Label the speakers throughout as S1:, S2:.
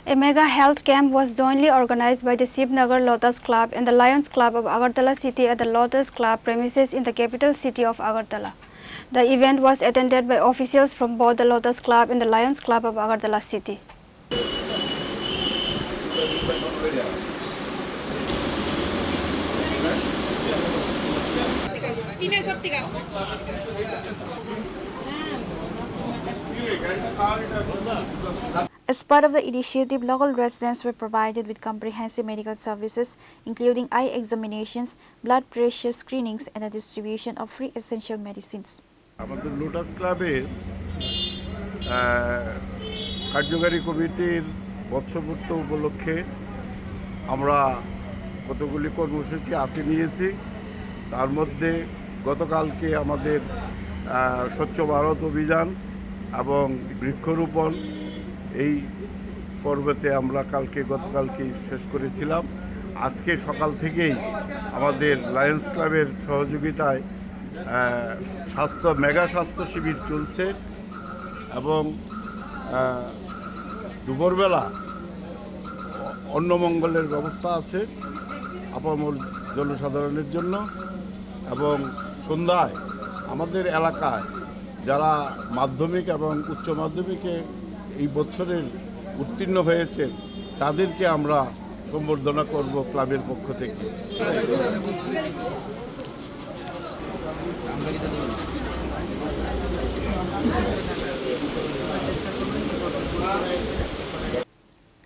S1: A mega health camp was jointly organized by the Shivnagar Lotus Club and the Lions Club of Agartala City at the Lotus Club premises in the capital city of Agartala. The event was attended by officials from both the Lotus Club and the Lions Club of Agartala City. As part of the initiative, local residents were provided with comprehensive medical services, including eye examinations, blood pressure screenings, and the distribution of free essential medicines.
S2: আমাদের lotus ক্লাবের কার্যকারী কমিটির বর্ষপূর্তি উপলক্ষে আমরা কতগুলি কর্মসূচি হাতে নিয়েছি। তার মধ্যে গতকালকে আমাদের স্বচ্ছ ভারত অভিযান এবং বৃক্ষরোপণ এই পর্বতে আমরা গতকালকে শেষ করেছিলাম। আজকে সকাল থেকেই আমাদের লায়ন্স ক্লাবের সহযোগিতায় মেগা স্বাস্থ্য শিবির চলছে এবং দুপুরবেলা অন্নমঙ্গলের ব্যবস্থা আছে আপামর জনসাধারণের জন্য এবং সন্ধ্যায় আমাদের এলাকায় যারা মাধ্যমিক এবং উচ্চ মাধ্যমিকে এই বছরের উত্তীর্ণ হয়েছে তাদেরকে আমরা সম্বর্ধনা করব ক্লাবের পক্ষ থেকে।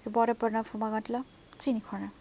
S1: Reporter Pranav Fumagatla, Chini Corner.